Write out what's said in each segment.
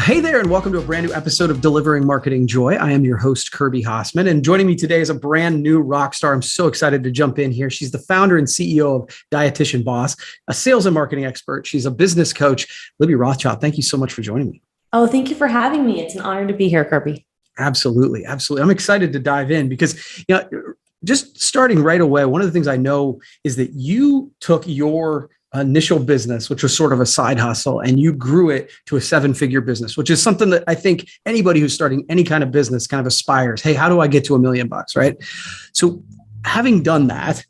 Hey there, and welcome to a brand new episode of Delivering Marketing Joy. I am your host, Kirby Hausman, and joining me today is a brand new rock star. I'm so excited to jump in here. She's the founder and CEO of Dietitian Boss, a sales and marketing expert. She's a business coach. Libby Rothschild, thank you so much for joining me. Oh, thank you for having me. It's an honor to be here, Kirby. Absolutely. I'm excited to dive in because, just starting right away, one of the things I know is that you took your initial business, which was sort of a side hustle, and you grew it to a 7-figure business, which is something that I think anybody who's starting any kind of business kind of aspires. Hey, how do I get to $1 million, right? So having done that,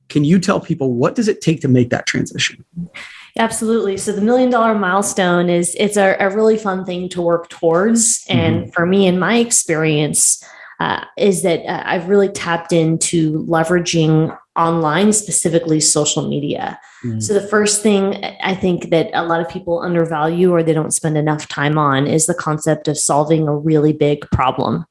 can you tell people what does it take to make that transition? Absolutely. So the $1 million milestone it's a really fun thing to work towards. And for me, in my experience, is that I've really tapped into leveraging online, specifically social media. So the first thing I think that a lot of people undervalue or they don't spend enough time on is the concept of solving a really big problem.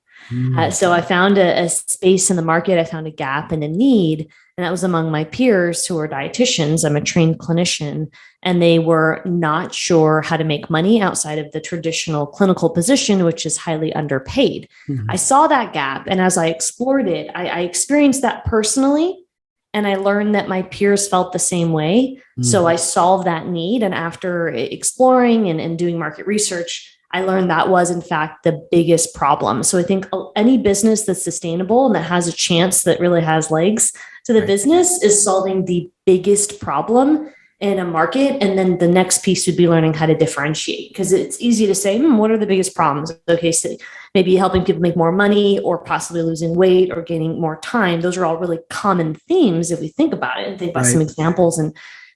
So I found a space in the market, I found a gap and a need, and that was among my peers who are dietitians. I'm a trained clinician, and they were not sure how to make money outside of the traditional clinical position, which is highly underpaid. I saw that gap, and as I explored it, I experienced that personally, and I learned that my peers felt the same way. So I solved that need, and after exploring and doing market research, I learned that was, in fact, the biggest problem. So I think any business that's sustainable and that has a chance, that really has legs to the business, is solving the biggest problem in a market. And then the next piece would be learning how to differentiate, because it's easy to say, what are the biggest problems? Okay, so maybe helping people make more money or possibly losing weight or gaining more time. Those are all really common themes if we think about it and think about some examples in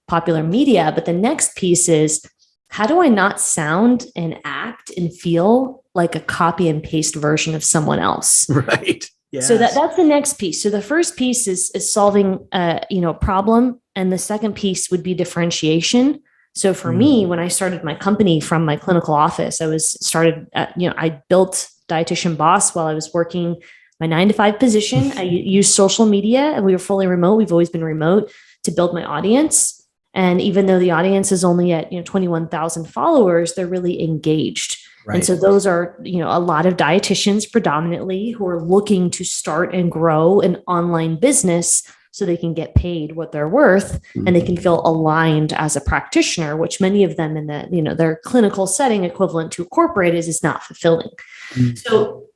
popular media. But the next piece is, how do I not sound and act and feel like a copy and paste version of someone else? Right. Yes. So that's the next piece. So the first piece is solving a problem. And the second piece would be differentiation. So for me, when I started my company from my clinical office, I built Dietitian Boss while I was working my 9-to-5 position. I used social media, and we were fully remote. We've always been remote to build my audience. And even though the audience is only at 21,000 followers, they're really engaged. Right. And so those are a lot of dietitians predominantly who are looking to start and grow an online business so they can get paid what they're worth and they can feel aligned as a practitioner, which many of them in their clinical setting equivalent to a corporate is not fulfilling. So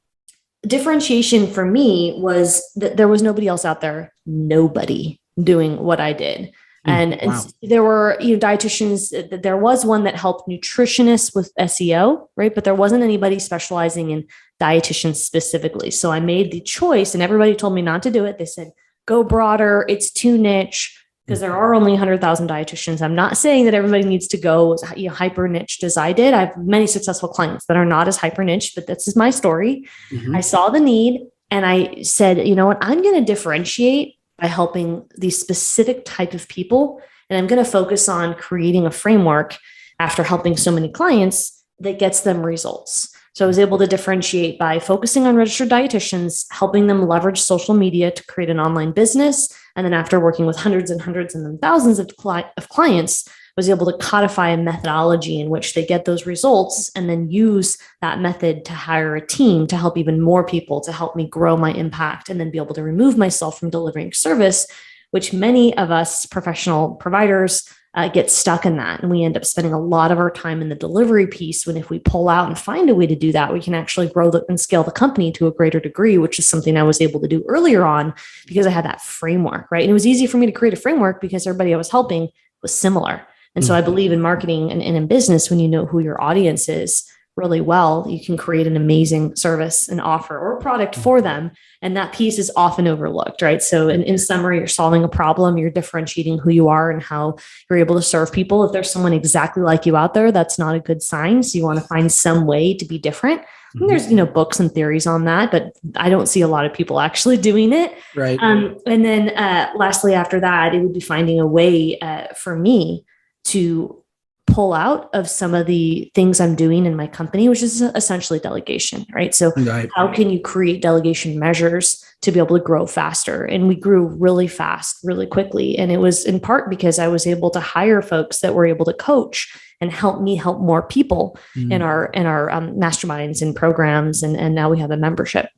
differentiation for me was that there was nobody else out there, nobody doing what I did. And there were dietitians. There was one that helped nutritionists with SEO, right? But there wasn't anybody specializing in dietitians specifically. So I made the choice, and everybody told me not to do it. They said, go broader. It's too niche, because there are only 100,000 dietitians. I'm not saying that everybody needs to go hyper niched as I did. I have many successful clients that are not as hyper niche, but this is my story. I saw the need, and I said, you know what? I'm going to differentiate by helping these specific type of people. And I'm going to focus on creating a framework after helping so many clients that gets them results. So I was able to differentiate by focusing on registered dietitians, helping them leverage social media to create an online business. And then after working with hundreds and hundreds and then thousands of clients, was able to codify a methodology in which they get those results and then use that method to hire a team to help even more people to help me grow my impact and then be able to remove myself from delivering service, which many of us professional providers get stuck in that. And we end up spending a lot of our time in the delivery piece, when if we pull out and find a way to do that, we can actually grow and scale the company to a greater degree, which is something I was able to do earlier on because I had that framework, right? And it was easy for me to create a framework because everybody I was helping was similar. And so I believe in marketing and in business, when you know who your audience is really well, you can create an amazing service and offer or product for them. And that piece is often overlooked, right? So in summary, you're solving a problem, you're differentiating who you are and how you're able to serve people. If there's someone exactly like you out there, that's not a good sign. So you want to find some way to be different. And there's, books and theories on that, but I don't see a lot of people actually doing it. Right. And then lastly, after that, it would be finding a way for me to pull out of some of the things I'm doing in my company, which is essentially delegation, right? So how can you create delegation measures to be able to grow faster. And we grew really fast, really quickly. And it was in part because I was able to hire folks that were able to coach and help me help more people in our masterminds and programs. And now we have a membership.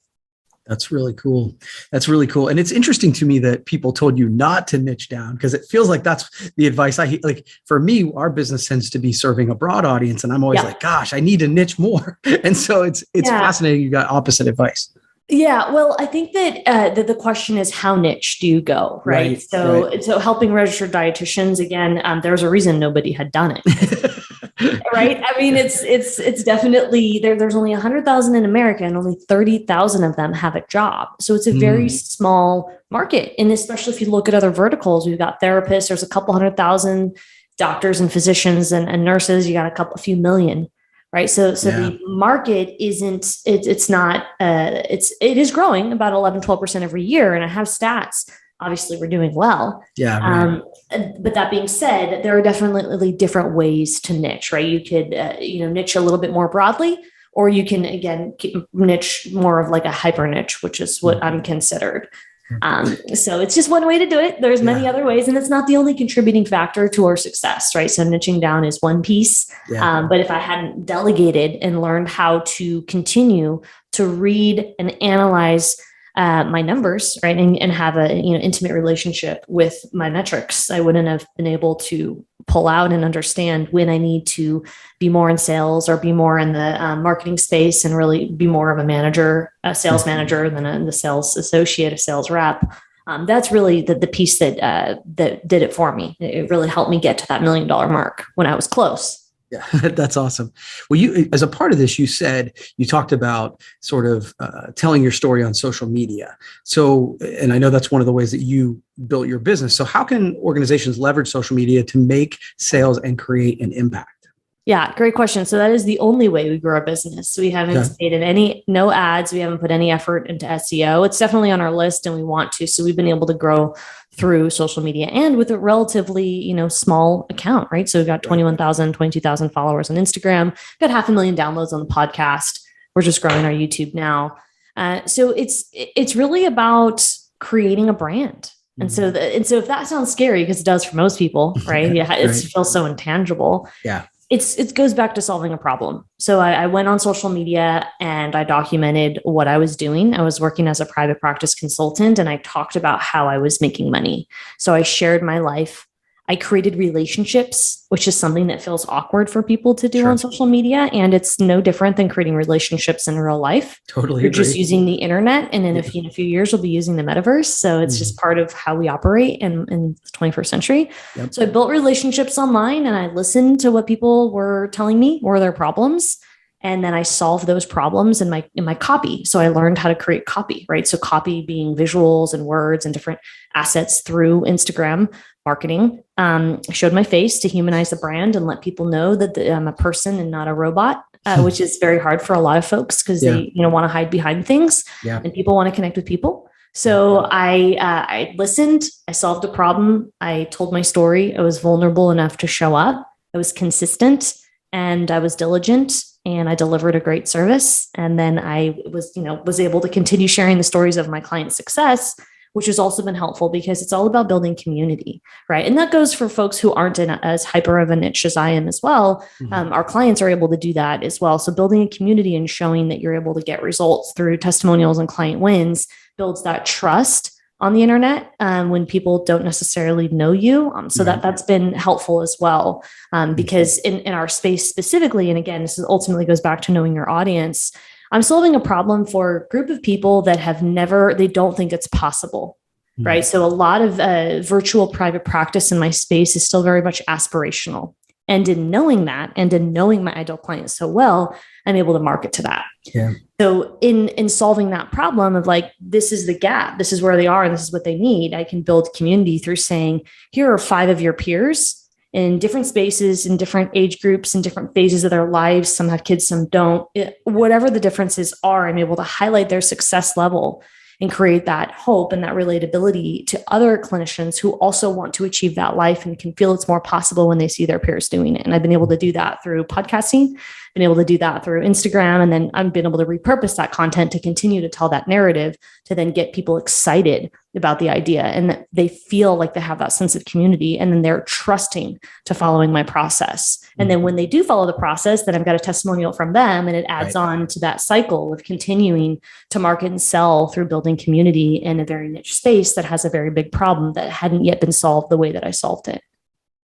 That's really cool. That's really cool. And it's interesting to me that people told you not to niche down, because it feels like that's the advice like. For me, our business tends to be serving a broad audience. And I'm always like, gosh, I need to niche more. And so it's fascinating. You got opposite advice. Yeah. Well, I think that the question is, how niche do you go? Right. So helping registered dietitians, again, there's a reason nobody had done it. Right. I mean, it's definitely there's only 100,000 in America and only 30,000 of them have a job. So it's a very small market. And especially if you look at other verticals, we've got therapists, there's a couple 100,000 doctors and physicians and nurses, you got a few million. Right. So the market it is growing about 11, 12% every year. And I have stats. Obviously, we're doing well. Yeah. Right. But that being said, there are definitely different ways to niche, right? You could, niche a little bit more broadly, or you can, again, niche more of like a hyper niche, which is what I'm considered. So it's just one way to do it. There's many other ways, and it's not the only contributing factor to our success, right? So niching down is one piece. But if I hadn't delegated and learned how to continue to read and analyze my numbers, right, and have a intimate relationship with my metrics, I wouldn't have been able to pull out and understand when I need to be more in sales or be more in the marketing space and really be more of a manager, a sales manager than the sales associate, a sales rep. That's really the piece that did it for me. It really helped me get to that $1 million mark when I was close. Yeah, that's awesome. Well, you, as a part of this, you talked about sort of telling your story on social media. So, and I know that's one of the ways that you built your business. So how can organizations leverage social media to make sales and create an impact? Yeah, great question. So that is the only way we grow our business. We haven't paid no ads. We haven't put any effort into SEO. It's definitely on our list and we want to. So we've been able to grow through social media and with a relatively, small account, right? So we've got 21,000, 22,000 followers on Instagram, got 500,000 downloads on the podcast. We're just growing our YouTube now. So it's really about creating a brand. And so if that sounds scary, because it does for most people, right? It feels so intangible. Yeah. It goes back to solving a problem. So I went on social media and I documented what I was doing. I was working as a private practice consultant and I talked about how I was making money. So I shared my life. I created relationships, which is something that feels awkward for people to do on social media. And it's no different than creating relationships in real life. Totally. You're just using the internet. And in a few years, we'll be using the metaverse. So it's just part of how we operate in the 21st century. Yep. So I built relationships online and I listened to what people were telling me were their problems. And then I solved those problems in my copy. So I learned how to create copy, right? So copy being visuals and words and different assets through Instagram marketing. I showed my face to humanize the brand and let people know that I'm a person and not a robot, which is very hard for a lot of folks because they want to hide behind things and people want to connect with people. So I listened, I solved a problem. I told my story. I was vulnerable enough to show up. I was consistent and I was diligent. And I delivered a great service. And then I was able to continue sharing the stories of my client success, which has also been helpful because it's all about building community, right? And that goes for folks who aren't in as hyper of a niche as I am as well. Our clients are able to do that as well. So building a community and showing that you're able to get results through testimonials and client wins builds that trust on the internet when people don't necessarily know you. So that's been helpful as well. Because in our space specifically, and again, this ultimately goes back to knowing your audience, I'm solving a problem for a group of people that they don't think it's possible, right? So a lot of virtual private practice in my space is still very much aspirational. And in knowing that, and in knowing my ideal clients so well, I'm able to market to that. Yeah. So in solving that problem of like, this is the gap, this is where they are, and this is what they need, I can build community through saying, here are 5 of your peers in different spaces, in different age groups, in different phases of their lives. Some have kids, some don't. Whatever the differences are, I'm able to highlight their success level and create that hope and that relatability to other clinicians who also want to achieve that life and can feel it's more possible when they see their peers doing it. And I've been able to do that through podcasting, been able to do that through Instagram, and then I've been able to repurpose that content to continue to tell that narrative to then get people excited about the idea, and that they feel like they have that sense of community, and then they're trusting to following my process. And then when they do follow the process, then I've got a testimonial from them, and it adds on to that cycle of continuing to market and sell through building community in a very niche space that has a very big problem that hadn't yet been solved the way that I solved it.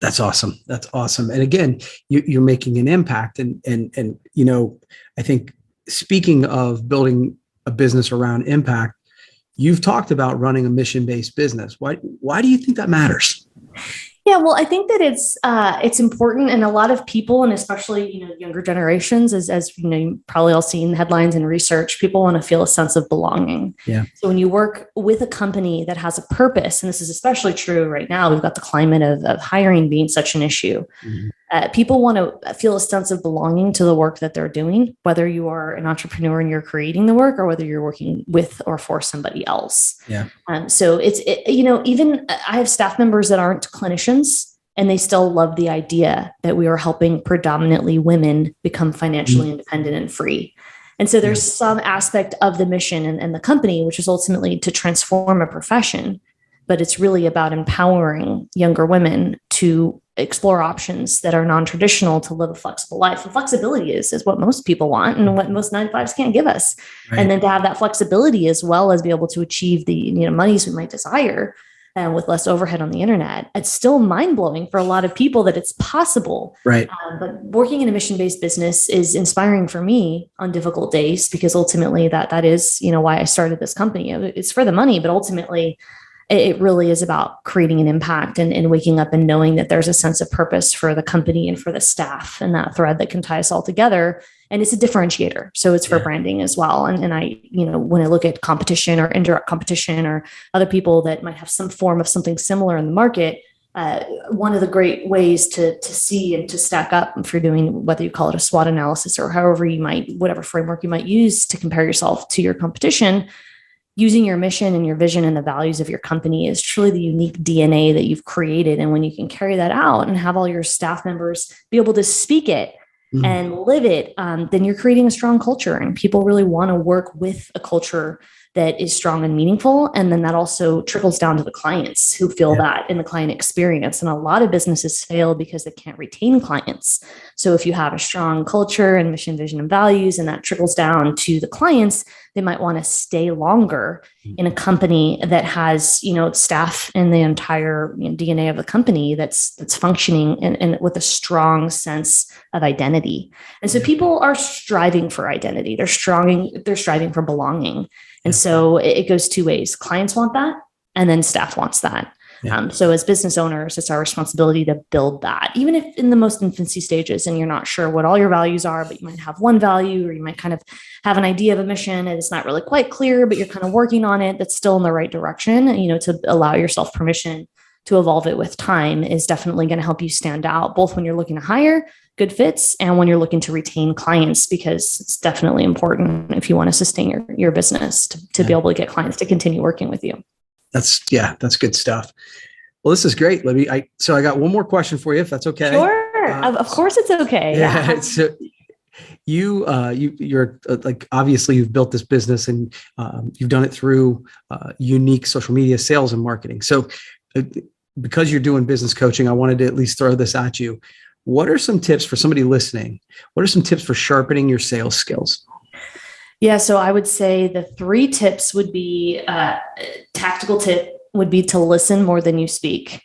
That's awesome. That's awesome. And again, you're making an impact. And I think, speaking of building a business around impact, you've talked about running a mission-based business. Why do you think that matters? Yeah, well, I think that it's important, and a lot of people, and especially younger generations, as you probably all seen headlines and research, people want to feel a sense of belonging. Yeah. So when you work with a company that has a purpose, and this is especially true right now, we've got the climate of hiring being such an issue. Mm-hmm. People want to feel a sense of belonging to the work that they're doing, whether you are an entrepreneur and you're creating the work, or whether you're working with or for somebody else. Yeah. So even I have staff members that aren't clinicians, and they still love the idea that we are helping predominantly women become financially independent and free. And so there's some aspect of the mission and the company, which is ultimately to transform a profession, but it's really about empowering younger women to explore options that are non-traditional to live a flexible life. And flexibility is what most people want, and what most 9-to-5s can't give us. Right. And then to have that flexibility, as well as be able to achieve the monies we might desire, and with less overhead on the internet. It's still mind-blowing for a lot of people that it's possible. Right. But working in a mission-based business is inspiring for me on difficult days, because ultimately that is why I started this company. It's for the money, but ultimately it really is about creating an impact and waking up and knowing that there's a sense of purpose for the company and for the staff, and that thread that can tie us all together. And it's a differentiator. So it's for branding as well. And I, when I look at competition or indirect competition or other people that might have some form of something similar in the market, one of the great ways to see and to stack up if you're doing, whether you call it a SWOT analysis or however whatever framework you might use to compare yourself to your competition, using your mission and your vision and the values of your company is truly the unique DNA that you've created. And when you can carry that out and have all your staff members be able to speak it and live it, then you're creating a strong culture, and people really want to work with a culture that is strong and meaningful. And then that also trickles down to the clients who feel that in the client experience. And a lot of businesses fail because they can't retain clients. So if you have a strong culture and mission, vision, and values, and that trickles down to the clients, they might want to stay longer in a company that has, staff and the entire DNA of the company that's functioning and with a strong sense of identity. And so people are striving for identity. They're striving for belonging. And so it goes two ways. Clients want that, and then staff wants that. Yeah. So as business owners, it's our responsibility to build that, even if in the most infancy stages and you're not sure what all your values are, but you might have one value, or you might kind of have an idea of a mission and it's not really quite clear, but you're kind of working on it. That's still in the right direction. To allow yourself permission to evolve it with time is definitely going to help you stand out, both when you're looking to hire good fits and when you're looking to retain clients, because it's definitely important if you want to sustain your business to be able to get clients to continue working with you. That's good stuff. Well, this is great, Libby. I got one more question for you, if that's okay. Sure. Of course it's okay. Yeah. So you're like, obviously you've built this business, and you've done it through unique social media sales and marketing. So because you're doing business coaching, I wanted to at least throw this at you. What are some tips for somebody listening? What are some tips for sharpening your sales skills? Yeah, so I would say the 3 tips would be, tactical tip would be to listen more than you speak.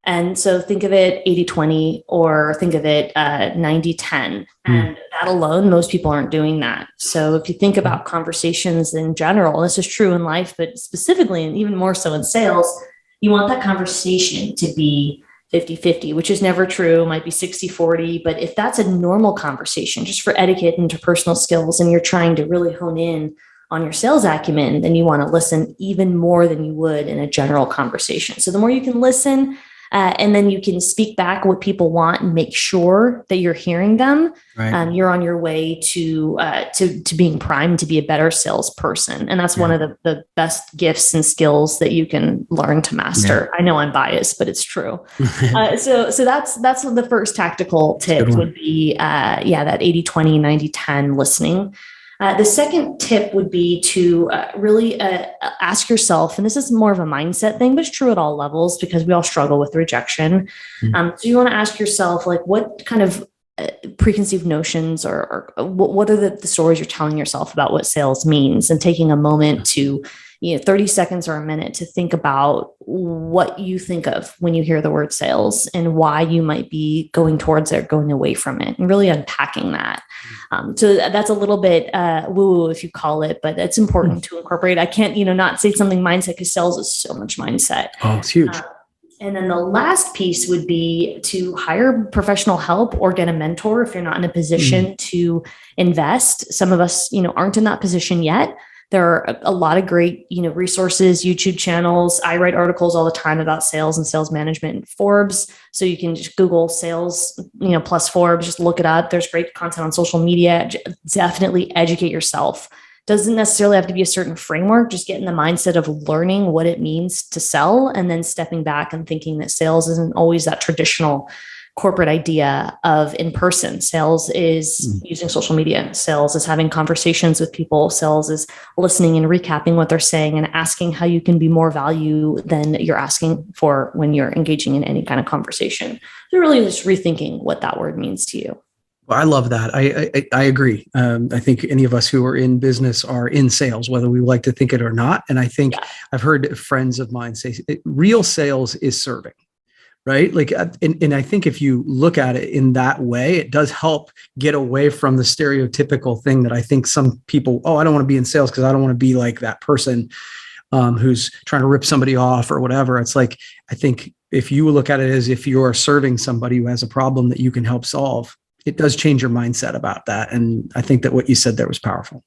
And so think of it 80-20, or think of it 90-10. And that alone, most people aren't doing that. So if you think about conversations in general, this is true in life, but specifically, and even more so in sales, you want that conversation to be 50-50, which is never true. It might be 60-40, but if that's a normal conversation, just for etiquette and interpersonal skills, and you're trying to really hone in on your sales acumen, then you want to listen even more than you would in a general conversation. So the more you can listen, And then you can speak back what people want and make sure that you're hearing them. Right. You're on your way to being primed to be a better salesperson. And that's one of the best gifts and skills that you can learn to master. I know I'm biased, but it's true. So that's the first tactical tip would be, that 80-20, 90-10 listening. The second tip would be to really ask yourself, and this is more of a mindset thing, but it's true at all levels because we all struggle with rejection. So you want to ask yourself, like, what kind of preconceived notions or what are the stories you're telling yourself about what sales means, and taking a moment to 30 seconds or a minute to think about what you think of when you hear the word sales and why you might be going towards it or going away from it, and really unpacking that. So that's a little bit woo-woo, if you call it, but it's important to incorporate. I can't, not say something mindset, because sales is so much mindset. Oh, it's huge. And then the last piece would be to hire professional help or get a mentor if you're not in a position to invest. Some of us, aren't in that position yet. There are a lot of great, resources, YouTube channels. I write articles all the time about sales and sales management in Forbes. So you can just Google sales, plus Forbes, just look it up. There's great content on social media. Definitely educate yourself. Doesn't necessarily have to be a certain framework. Just get in the mindset of learning what it means to sell, and then stepping back and thinking that sales isn't always that traditional corporate idea of in-person. Sales is using social media. Sales is having conversations with people. Sales is listening and recapping what they're saying and asking how you can be more value than you're asking for when you're engaging in any kind of conversation. So really just rethinking what that word means to you. Well, I love that. I agree. I think any of us who are in business are in sales, whether we like to think it or not. And I think I've heard friends of mine say real sales is serving. Right. Like, and I think if you look at it in that way, it does help get away from the stereotypical thing that I think some people, I don't want to be in sales because I don't want to be like that person who's trying to rip somebody off or whatever. It's like, I think if you look at it as if you're serving somebody who has a problem that you can help solve, it does change your mindset about that. And I think that what you said there was powerful.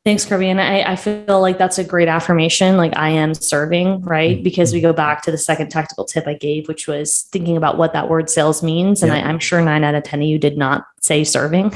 Thanks, Kirby. And I feel like that's a great affirmation. Like, I am serving, right? Because we go back to the second tactical tip I gave, which was thinking about what that word sales means. And I'm sure 9 out of 10 of you did not say serving,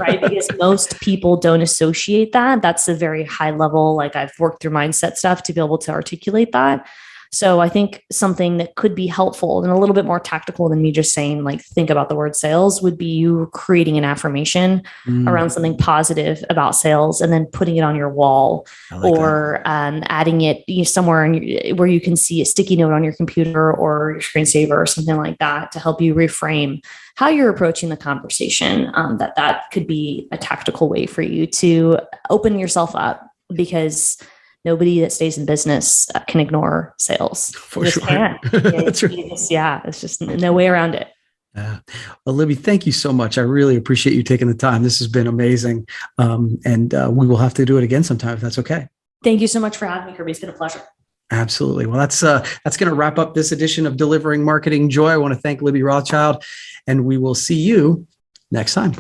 right? Because most people don't associate that. That's a very high level. Like, I've worked through mindset stuff to be able to articulate that. So I think something that could be helpful and a little bit more tactical than me just saying, like, think about the word sales, would be you creating an affirmation around something positive about sales and then putting it on your wall, or adding it somewhere where you can see a sticky note on your computer or your screensaver or something like that to help you reframe how you're approaching the conversation. That could be a tactical way for you to open yourself up, because nobody that stays in business can ignore sales. For sure. That's right. It's just no way around it. Well, Libby, thank you so much. I really appreciate you taking the time. This has been amazing. And we will have to do it again sometime if that's okay. Thank you so much for having me, Kirby. It's been a pleasure. Absolutely. Well, that's going to wrap up this edition of Delivering Marketing Joy. I want to thank Libby Rothschild, and we will see you next time.